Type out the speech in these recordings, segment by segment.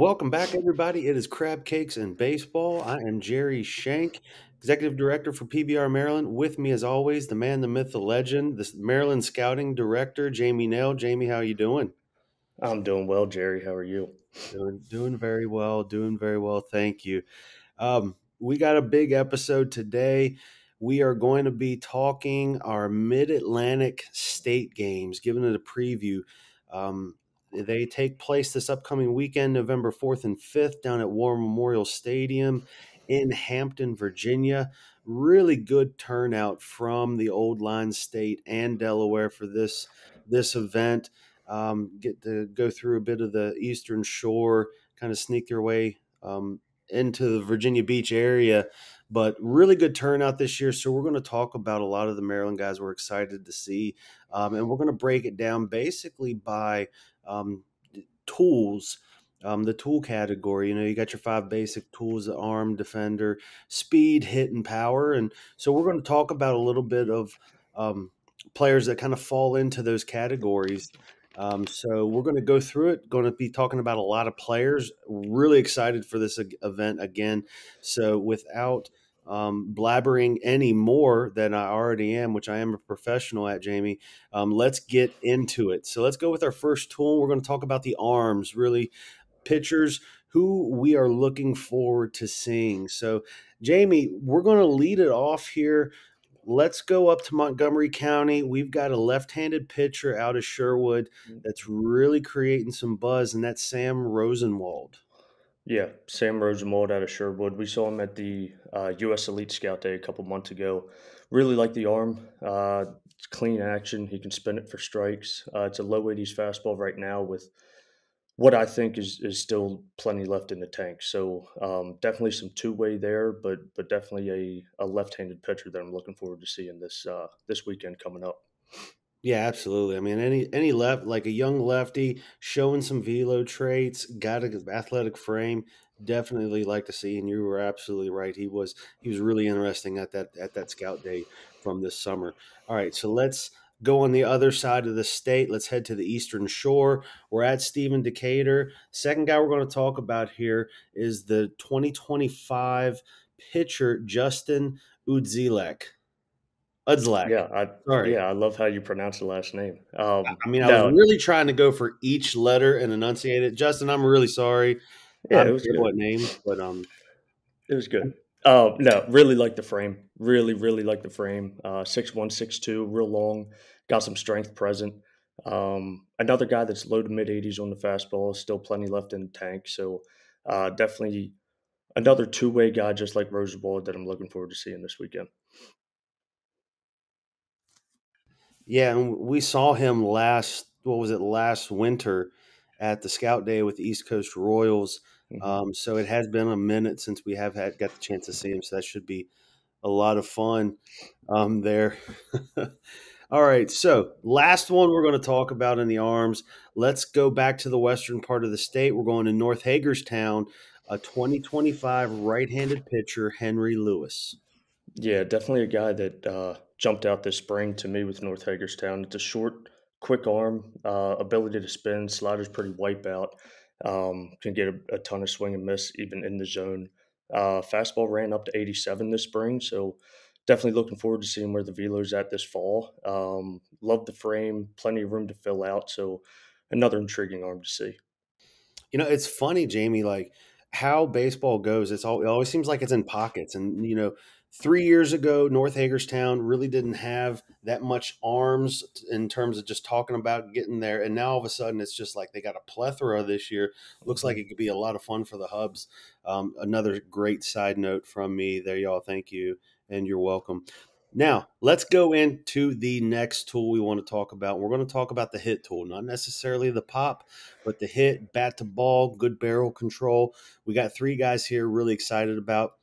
Welcome back, everybody. It is Crab Cakes and Baseball. I am Jerry Shank, Executive Director for PBR Maryland. With me, as always, the man, the myth, the legend, the Maryland Scouting Director, Jamie Naill. Jamie, how are you doing? I'm doing well, Jerry. How are you? Doing very well. Doing very well. Thank you. We got a big episode today. We are going to be talking our Mid Atlantic state games, giving it a preview. They take place this upcoming weekend, November 4th and 5th, down at War Memorial Stadium in Hampton, Virginia. Really good turnout from the Old Line State and Delaware for this event. Get to go through a bit of the Eastern Shore, kind of sneak their way into the Virginia Beach area, but really good turnout this year. So we're going to talk about a lot of the Maryland guys we're excited to see, and we're going to break it down basically by um, tools. The tool category, you got your five basic tools: the arm, defender, speed, hit, and power. And so we're going to talk about a little bit of players that kind of fall into those categories. So we're going to go through it. Going to be talking about a lot of players. Really excited for this event again. So without blabbering any more than I already am, which I am a professional at, Jamie, let's get into it. So let's go with our first tool. We're going to talk about the arms, really pitchers who we are looking forward to seeing. So, Jamie, we're going to lead it off here. Let's go up to Montgomery County. We've got a left-handed pitcher out of Sherwood that's really creating some buzz, and that's Sam Rosenwald. Yeah, Sam Rosenwald out of Sherwood. We saw him at the U.S. Elite Scout Day a couple months ago. Really like the arm. It's clean action. He can spin it for strikes. It's a low 80s fastball right now with what I think is still plenty left in the tank. So definitely some two-way there, but definitely a left-handed pitcher that I'm looking forward to seeing this weekend coming up. Yeah, absolutely. I mean, any left like a young lefty showing some velo traits, got an athletic frame, definitely like to see. And you were absolutely right. He was really interesting at that scout day from this summer. All right, so let's go on the other side of the state. Let's head to the Eastern Shore. We're at Stephen Decatur. Second guy we're going to talk about here is the 2025 pitcher Justin Udzilek. Udzilek. Yeah, I Sorry. yeah I love how you pronounce the last name. I mean, I was No, really trying to go for each letter and enunciate it. Justin, I'm really sorry. yeah, I'm it was terrible good. at names, but It was good. No, really like the frame. Really like the frame. 6'1", 6'2", real long. Got some strength present. Another guy that's low to mid 80s on the fastball. Still plenty left in the tank. So definitely another two-way guy just like Rosenwald that I'm looking forward to seeing this weekend. yeah, and we saw him last winter at the Scout Day with the East Coast Royals. Mhm. So it has been a minute since we have got the chance to see him. So that should be a lot of fun there. All right, so last one we're going to talk about in the arms. Let's go back to the western part of the state. We're going to North Hagerstown, a 2025 right-handed pitcher, Henry Lewis. Yeah, definitely a guy that jumped out this spring to me with North Hagerstown. It's a short, quick arm, ability to spin. Slider's pretty wipeout. Can get a ton of swing and miss even in the zone. Fastball ran up to 87 this spring, so definitely looking forward to seeing where the velo's at this fall. Love the frame, plenty of room to fill out. So another intriguing arm to see. It's funny, Jamie, like how baseball goes. It always seems like it's in pockets. And 3 years ago, North Hagerstown really didn't have that much arms in terms of just talking about getting there. And now all of a sudden, it's just like they got a plethora this year. Looks like Mhm. it could be a lot of fun for the Hubs. Another great side note from me there, y'all. Thank you, and you're welcome. Now, let's go into the next tool we want to talk about. We're going to talk about the hit tool, not necessarily the pop, but the hit, bat to ball, good barrel control. We got three guys here really excited about.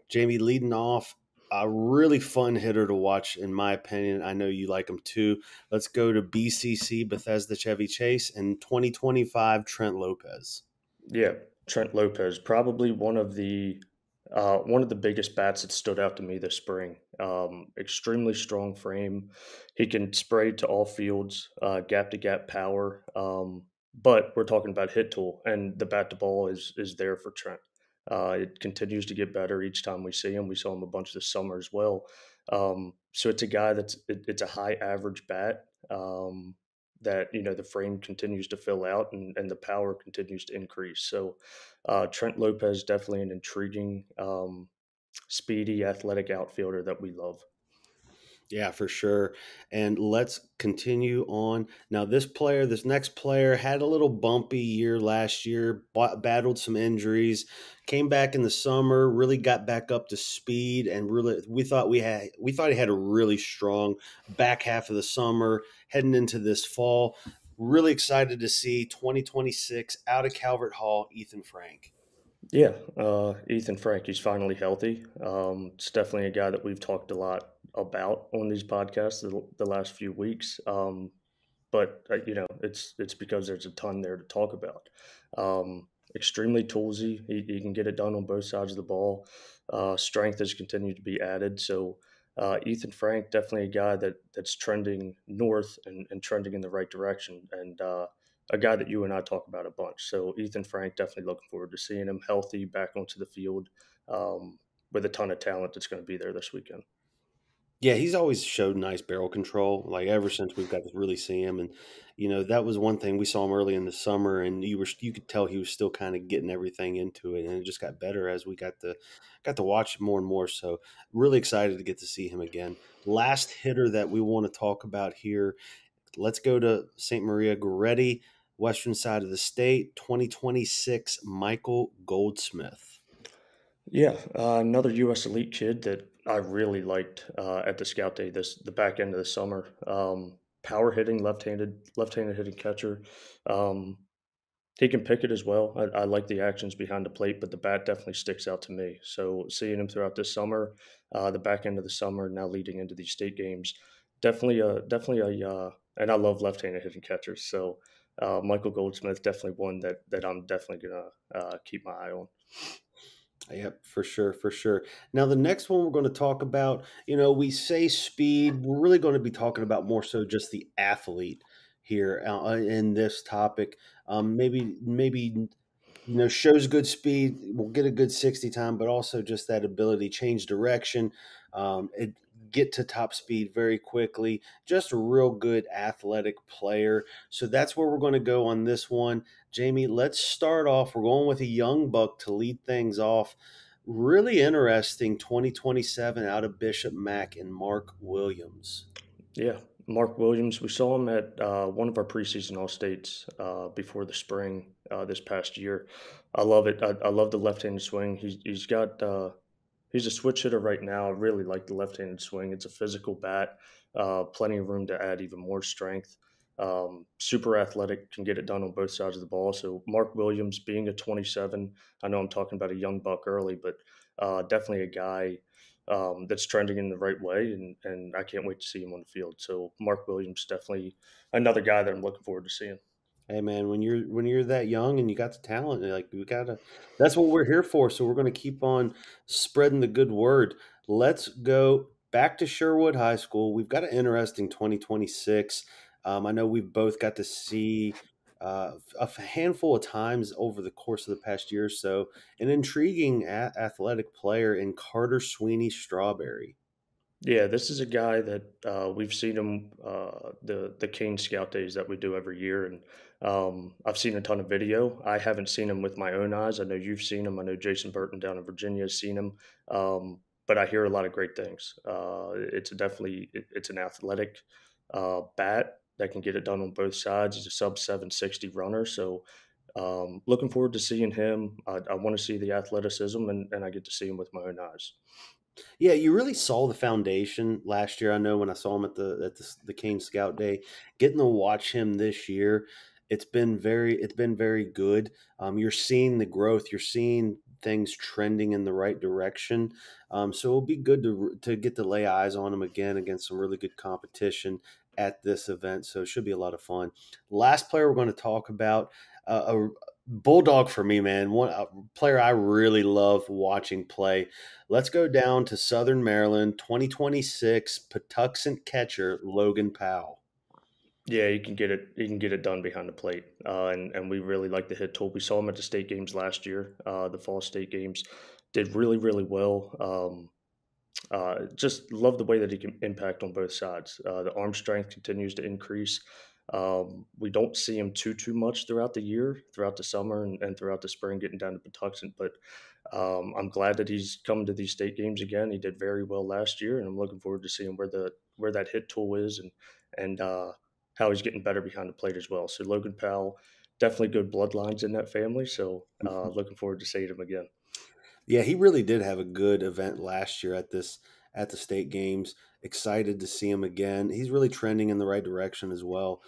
Jamie leading off, a really fun hitter to watch, in my opinion. I know you like him too. Let's go to BCC, Bethesda Chevy Chase, and 2025 Trent Lopez. Yeah, Trent Lopez, probably one of the biggest bats that stood out to me this spring. Extremely strong frame. He can spray to all fields, gap to gap power. But we're talking about hit tool, and the bat to ball is there for Trent. It continues to get better each time we see him. We saw him a bunch this summer as well. So it's a guy it's a high average bat, that the frame continues to fill out, and the power continues to increase. So Trent Lopez, definitely an intriguing, speedy, athletic outfielder that we love. Yeah, for sure. And let's continue on. Now, this next player had a little bumpy year last year, battled some injuries, came back in the summer, really got back up to speed, and really we thought he had a really strong back half of the summer heading into this fall. Really excited to see 2026 out of Calvert Hall, Ethan Frank. Yeah, Ethan Frank, he's finally healthy. It's definitely a guy that we've talked a lot about on these podcasts the last few weeks. But it's because there's a ton there to talk about. Extremely toolsy. He can get it done on both sides of the ball. Strength has continued to be added. So Ethan Frank, definitely a guy that's trending north and trending in the right direction, and a guy that you and I talk about a bunch. So Ethan Frank, definitely looking forward to seeing him healthy back onto the field, with a ton of talent that's going to be there this weekend. Yeah, he's always showed nice barrel control, like, ever since we've got to really see him, and, that was one thing. We saw him early in the summer, and you could tell he was still kinda getting everything into it, and it just got better as we got to watch more and more, so really excited to get to see him again. Last hitter that we wanna talk about here, let's go to St. Maria Goretti, western side of the state, 2026 Michael Goldsmith. Yeah, another U.S. elite kid that I really liked at the scout day the back end of the summer. Power hitting, left-handed hitting catcher. Um, he can pick it as well. I like the actions behind the plate, but the bat definitely sticks out to me. So seeing him throughout this summer, the back end of the summer, now leading into these state games, and I love left-handed hitting catchers. So Michael Goldsmith, definitely one that I'm definitely gonna keep my eye on. Yep, for sure, for sure. Now, the next one we're going to talk about, we say speed. We're really going to be talking about more so just the athlete here in this topic. Maybe shows good speed, will get a good 60 time, but also just that ability, change direction, it, get to top speed very quickly. Just a real good athletic player. So that's where we're going to go on this one. Jamie, let's start off. We're going with a young buck to lead things off. Really interesting 2027 out of Bishop Mack and Mark Williams. Yeah, Mark Williams. We saw him at one of our preseason All States before the spring this past year. I love it. I love the left-handed swing. He's a switch hitter right now. I really like the left-handed swing. It's a physical bat, plenty of room to add even more strength. Super athletic, can get it done on both sides of the ball. So Mark Williams, being a 27, I know I'm talking about a young buck early, but definitely a guy that's trending in the right way, and I can't wait to see him on the field. So Mark Williams, definitely another guy that I'm looking forward to seeing. Hey man, when you're that young and you got the talent, like we gotta, that's what we're here for. So we're gonna keep on spreading the good word. Let's go back to Sherwood High School. We've got an interesting 2026. I know we've both got to see a handful of times over the course of the past year or so an intriguing athletic player in Carter Sweeney Strawberry. Yeah, this is a guy that we've seen him the Kane Scout days that we do every year, and I've seen a ton of video. I haven't seen him with my own eyes. I know you've seen him. I know Jason Burton down in Virginia has seen him, but I hear a lot of great things. It's an athletic bat that can get it done on both sides. He's a sub 760 runner, so looking forward to seeing him. I want to see the athleticism, and I get to see him with my own eyes. Yeah, you really saw the foundation last year. I know when I saw him at the Kane Scout Day, getting to watch him this year, it's been very good. You're seeing the growth. You're seeing things trending in the right direction. So it'll be good to get to lay eyes on him again against some really good competition at this event. So it should be a lot of fun. Last player we're going to talk about, a bulldog for me, man. One player I really love watching play. Let's go down to Southern Maryland, 2026 Patuxent catcher Logan Powell. Yeah, he can get it. He can get it done behind the plate, and we really like the hit tool. We saw him at the state games last year. The fall state games did really well. Just love the way that he can impact on both sides. The arm strength continues to increase. We don't see him too much throughout the year, throughout the summer, and throughout the spring, getting down to Patuxent. But I'm glad that he's coming to these state games again. He did very well last year, and I'm looking forward to seeing where that hit tool is and how he's getting better behind the plate as well. So Logan Powell, definitely good bloodlines in that family. So looking forward to seeing him again. Yeah, he really did have a good event last year at the state games. Excited to see him again. He's really trending in the right direction as well.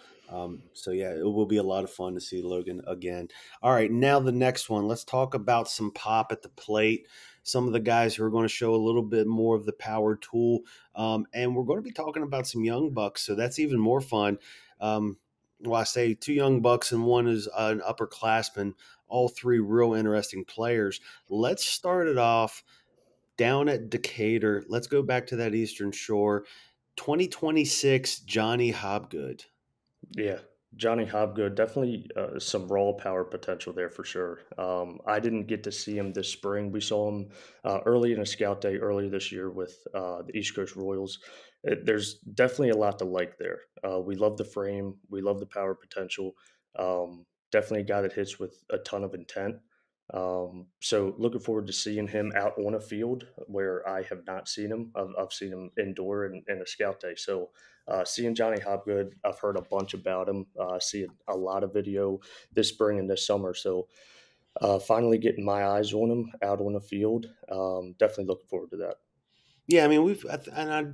So yeah, it will be a lot of fun to see Logan again. All right, now the next one. Let's talk about some pop at the plate. Some of the guys who are going to show a little bit more of the power tool, and we're going to be talking about some young bucks. So that's even more fun. Well, I say two young bucks and one is an upperclassman. All three real interesting players. Let's start it off down at Decatur. Let's go back to that Eastern Shore. 2026 Johnny Hobgood. Yeah, Johnny Hobgood, definitely some raw power potential there for sure. I didn't get to see him this spring. We saw him early in a scout day earlier this year with the East Coast Royals. There's definitely a lot to like there. We love the frame, we love the power potential. Definitely a guy that hits with a ton of intent. So looking forward to seeing him out on a field where I have not seen him. I've seen him indoor in a scout day. So seeing Johnny Hopgood, I've heard a bunch about him. See a lot of video this spring and this summer. So finally getting my eyes on him out on the field. Definitely looking forward to that. Yeah, I mean,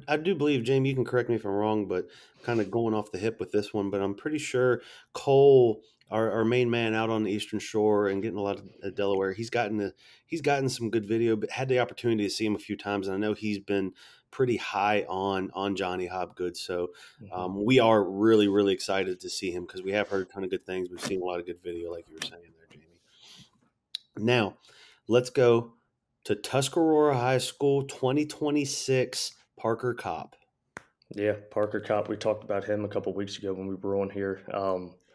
I do believe, Jamie, you can correct me if I'm wrong, but kind of going off the hip with this one, but I'm pretty sure Cole, our main man out on the Eastern Shore and getting a lot of Delaware, he's gotten some good video, but had the opportunity to see him a few times, and I know he's been pretty high on Johnny Hobgood. So Mhm. we are really excited to see him because we have heard a ton of good things. We've seen a lot of good video, like you were saying there, Jamie. Now, let's go to Tuscarora High School 2026 Parker Cop. Yeah, Parker Kopp. We talked about him a couple weeks ago when we were on here.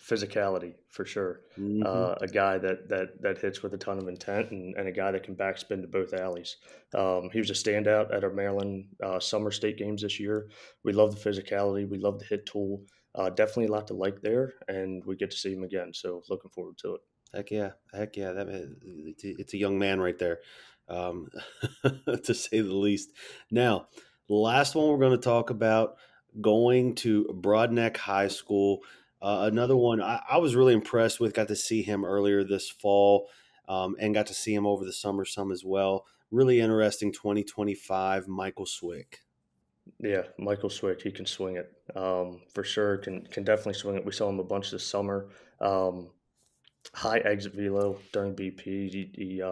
Physicality for sure. Hmm. A guy that hits with a ton of intent and a guy that can backspin to both alleys. He was a standout at our Maryland summer state games this year. We love the physicality. We love the hit tool. Definitely a lot to like there, and we get to see him again. So looking forward to it. Heck yeah! It's a young man right there, um, to say the least. Now, the last one we're going to talk about going to Broadneck High School. Another one I was really impressed with. Got to see him earlier this fall, and got to see him over the summer some as well. Really interesting. 2025 Michael Swick. Yeah, Michael Swick, he can swing it for sure. Can definitely swing it. We saw him a bunch this summer. High exit velo during BP. He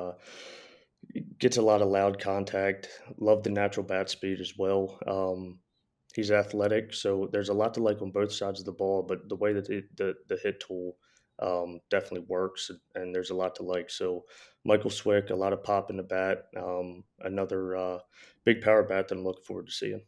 gets a lot of loud contact. Love the natural bat speed as well. He's athletic, so there's a lot to like on both sides of the ball. But the way that the hit tool definitely works, and there's a lot to like. So Michael Swick, a lot of pop in the bat. Another big power bat that I'm looking forward to seeing.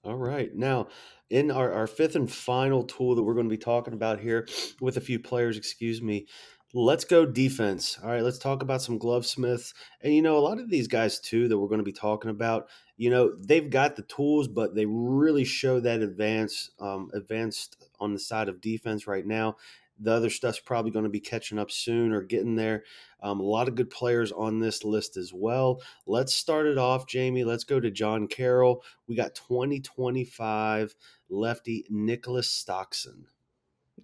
All right. Now, in our fifth and final tool that we're going to be talking about here with a few players, excuse me, let's go defense. All right, let's talk about some glovesmiths. And, a lot of these guys, too, that we're going to be talking about, they've got the tools, but they really show that advanced on the side of defense right now. The other stuff's probably going to be catching up soon or getting there. A lot of good players on this list as well. Let's start it off, Jamie. Let's go to John Carroll. We got 2025 lefty Nicholas Stockson.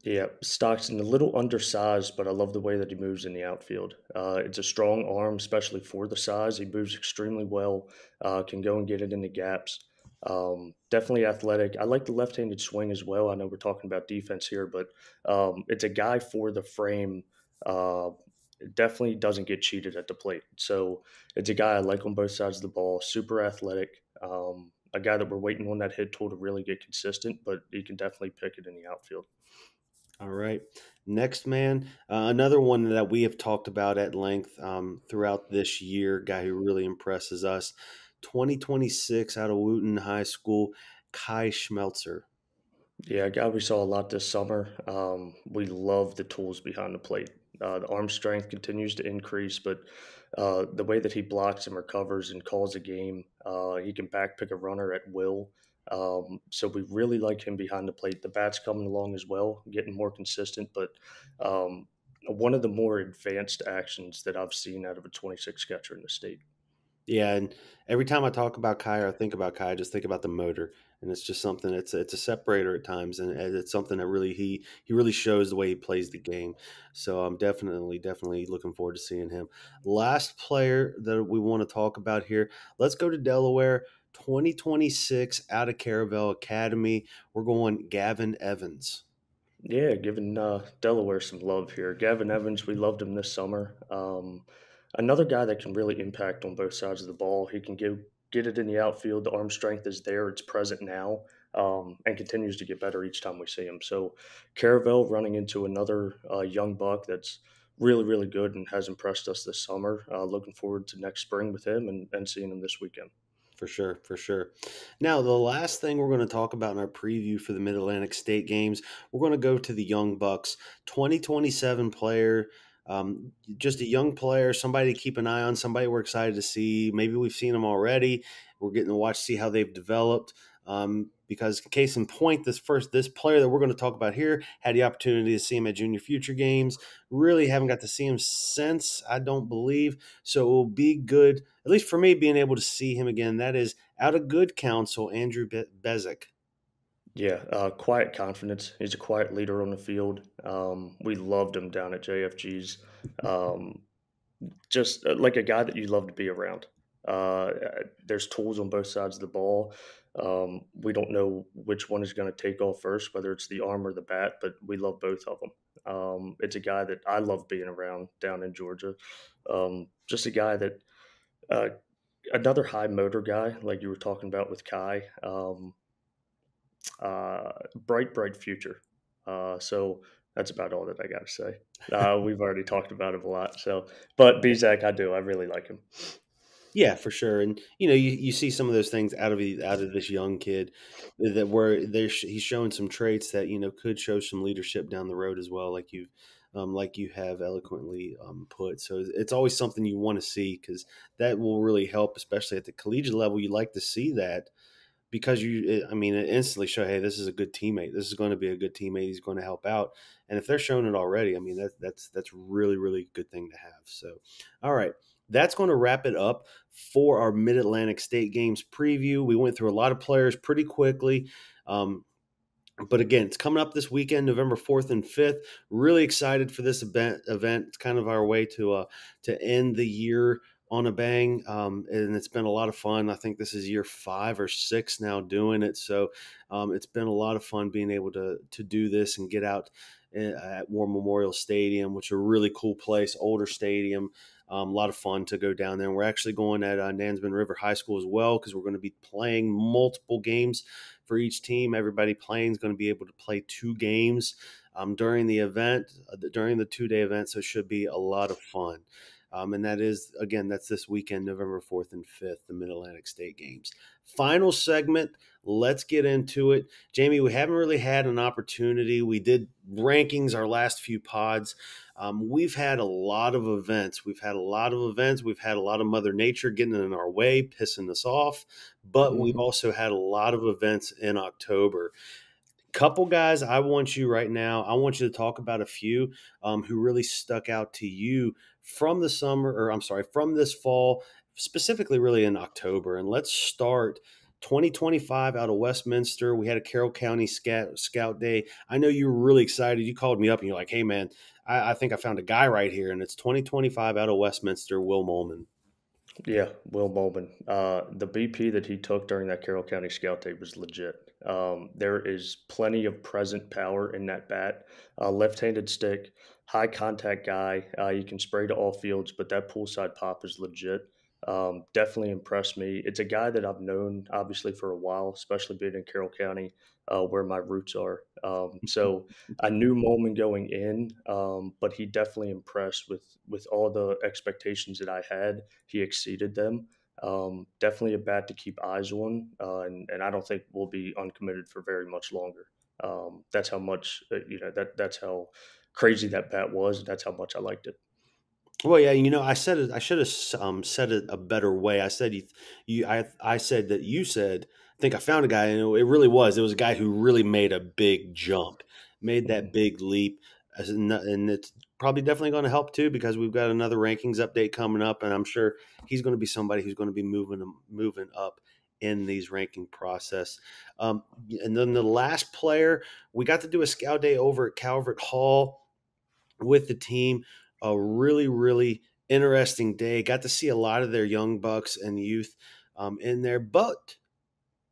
Yeah, Stockton a little undersized, but I love the way that he moves in the outfield. It's a strong arm, especially for the size. He moves extremely well. Can go and get it in the gaps. Definitely athletic. I like the left-handed swing as well. I know we're talking about defense here, but it's a guy for the frame. Uh, Definitely doesn't get cheated at the plate. So it's a guy I like on both sides of the ball. Super athletic. A guy that we're waiting on that hit tool to really get consistent, but he can definitely pick it in the outfield. All right. Next man, another one that we have talked about at length throughout this year, guy who really impresses us. 2026 out of Wooten High School, Kai Schmelzer. Yeah, a guy we saw a lot this summer. We love the tools behind the plate. The arm strength continues to increase, but the way that he blocks and recovers and calls a game, he can backpick a runner at will. So we really like him behind the plate. The bat's coming along as well, getting more consistent, but um, one of the more advanced actions that I've seen out of a 26 catcher in the state. Yeah, and every time I talk about Kai or think about Kai, I just think about the motor, and it's just something. It's a separator at times, and it's something that really he really shows the way he plays the game. So I'm definitely looking forward to seeing him. Last player that we want to talk about here. Let's go to Delaware. 2026 out of Caravel Academy. We're going Gavin Evans. Yeah, giving Delaware some love here. Gavin Evans, we loved him this summer. Another guy that can really impact on both sides of the ball. He can get it in the outfield. The arm strength is there. It's present now, and continues to get better each time we see him. So, Caravel running into another young buck that's really good and has impressed us this summer. Looking forward to next spring with him and seeing him this weekend. For sure, for sure. Now, the last thing we're going to talk about in our preview for the Mid Atlantic State games, we're going to go to the Young Bucks, 2027 player, just a young player, somebody to keep an eye on, somebody we're excited to see. Maybe we've seen them already. We're getting to watch, see how they've developed. Because case in point, this player that we're going to talk about here had the opportunity to see him at Junior Future games. Really haven't got to see him since, I don't believe. So it will be good, at least for me, being able to see him again. That is out of good counsel, Andrew Bezic. Yeah, quiet confidence. He's a quiet leader on the field. We loved him down at JFG's. Um, just like a guy that you love to be around. There's tools on both sides of the ball. We don't know which one is going to take off first, whether it's the arm or the bat, but we love both of them. It's a guy that I love being around down in Georgia. Just a guy that uh, another high motor guy, like you were talking about with Kai. Bright future. So that's about all that I got to say. We've already talked about him a lot. So, but Bizak, I do. I really like him. Yeah, for sure. And you see some of those things out of this young kid that where he's showing some traits that could show some leadership down the road as well, like you have eloquently put. So it's always something you want to see because that will really help, especially at the collegiate level. You like to see that because I mean, it instantly show, hey, this is a good teammate. This is going to be a good teammate. He's going to help out. And if they're showing it already, I mean, that's really good thing to have. So, all right, that's going to wrap it up for our Mid Atlantic State games preview. We went through a lot of players pretty quickly. But again, it's coming up this weekend, November 4th and 5th. Really excited for this event. It's kind of our way to end the year on a bang, and it's been a lot of fun. I think this is year 5 or 6 now doing it, so it's been a lot of fun being able to do this and get out at War Memorial Stadium, which is a really cool place, older stadium. A lot of fun to go down there. And we're actually going at Nansman River High School as well because we're going to be playing multiple games for each team. Everybody playing is going to be able to play 2 games during the event, during the 2-day event. So it should be a lot of fun. And that is, again, that's this weekend, November 4th and 5th, the Mid Atlantic State Games. Final segment. Let's get into it. Jamie, we haven't really had an opportunity. We did rankings our last few pods. We've had a lot of events. We've had a lot of Mother Nature getting in our way, pissing us off. But we've Mhm. also had a lot of events in October. Couple guys, I want you right now. I want you to talk about a few who really stuck out to you from the summer, or I'm sorry, from this fall, specifically really in October. And let's start 2025 out of Westminster. We had a Carroll County Scout Day. I know you were really excited. You called me up and you're like, hey, man, I think I found a guy right here. And it's 2025 out of Westminster, Will Molman. Yeah, Will Bowman. The BP that he took during that Carroll County Scout Day was legit. There is plenty of present power in that bat. Left-handed stick, high contact guy. You can spray to all fields, but that poolside pop is legit. Definitely impressed me. It's a guy that I've known obviously for a while, especially being in Carroll County, where my roots are. So I knew Molman going in, but he definitely impressed with all the expectations that I had. He exceeded them. Definitely a bat to keep eyes on, and I don't think we'll be uncommitted for very much longer. That's how much that's how crazy that bat was. That's how much I liked it. Well, yeah, I said it. I should have said it a better way. I said I said that you said. I think I found a guy, and it really was. It was a guy who really made a big jump, made that Mhm. big leap, and it's probably definitely going to help too because we've got another rankings update coming up, and I'm sure he's going to be somebody who's going to be moving up in these ranking process. Um, and then the last player, we got to do a scout day over at Calvert Hall with the team. A really, really interesting day. Got to see a lot of their young bucks and youth in there. But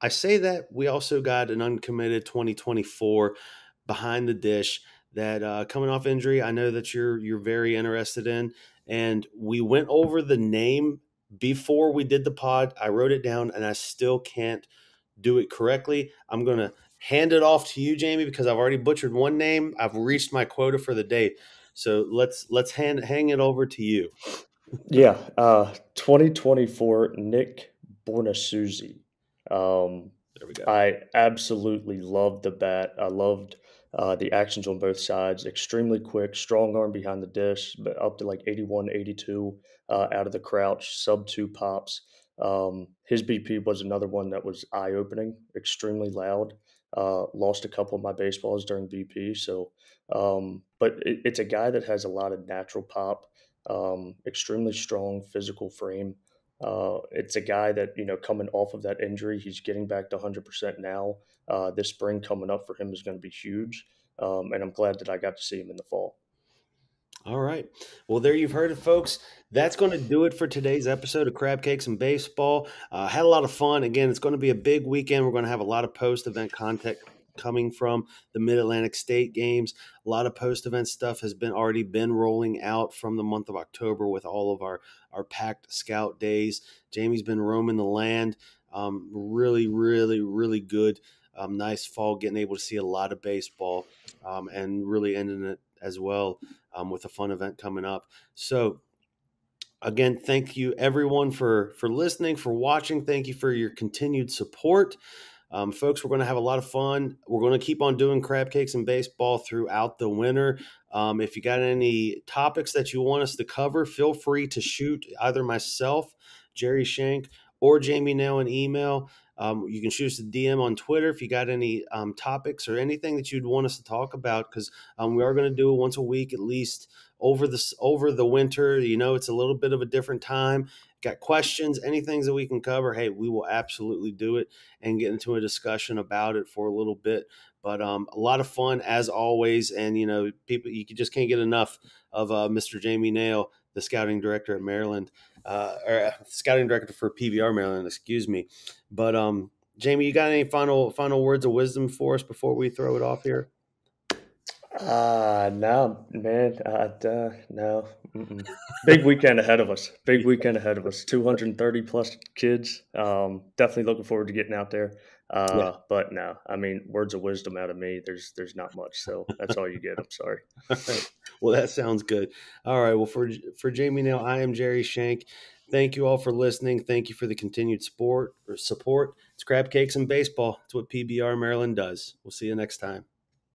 I say that we also got an uncommitted 2024 behind the dish that coming off injury. I know that you're very interested in, and we went over the name before we did the pod. I wrote it down, and I still can't do it correctly. I'm going to hand it off to you, Jamie, because I've already butchered one name. I've reached my quota for the day. So let's hang it over to you. Yeah, 2024 Nick Bornasuzi. Um, There we go. I absolutely loved the bat. I loved the actions on both sides. Extremely quick, strong arm behind the dish, but up to like 81, 82 out of the crouch, sub two pops. His BP was another one that was eye opening, extremely loud. Lost a couple of my baseballs during BP. So, but it's a guy that has a lot of natural pop, extremely strong physical frame. It's a guy that, coming off of that injury, he's getting back to 100% now. This spring coming up for him is going to be huge. And I'm glad that I got to see him in the fall. All right. Well, there you've heard it, folks. That's going to do it for today's episode of Crab Cakes and Baseball. Had a lot of fun. Again, it's going to be a big weekend. We're going to have a lot of post event content coming from the Mid Atlantic State games. A lot of post event stuff has been already been rolling out from the month of October with all of our packed scout days. Jamie's been roaming the land. Really, really, really good. Nice fall, getting able to see a lot of baseball and really ending it as well with a fun event coming up. So again, thank you everyone for listening, for watching. Thank you for your continued support. Folks, we're going to have a lot of fun. We're going to keep on doing crab cakes and baseball throughout the winter. If you got any topics that you want us to cover, feel free to shoot either myself, Jerry Shank, or Jamie Naill an email. You can shoot us a DM on Twitter if you got any topics or anything that you'd want us to talk about, because we are going to do it once a week at least over the winter. It's a little bit of a different time. Got questions, anything that we can cover, hey, we will absolutely do it and get into a discussion about it for a little bit. But a lot of fun as always, and people, just can't get enough of Mr. Jamie Naill, the scouting director at Maryland, or scouting director for PBR Maryland, excuse me. But Jamie, you got any final words of wisdom for us before we throw it off here? No, man. No. Mm-mm. Big weekend ahead of us. Big weekend ahead of us. 230 plus kids. Definitely looking forward to getting out there. Yeah. But no, I mean, words of wisdom out of me. There's not much. So that's all you get. I'm sorry. All right. Well, that sounds good. All right. Well, for Jamie Nail, I am Jerry Shank. Thank you all for listening. Thank you for the continued support. It's crab cakes and baseball. It's what PBR Maryland does. We'll see you next time.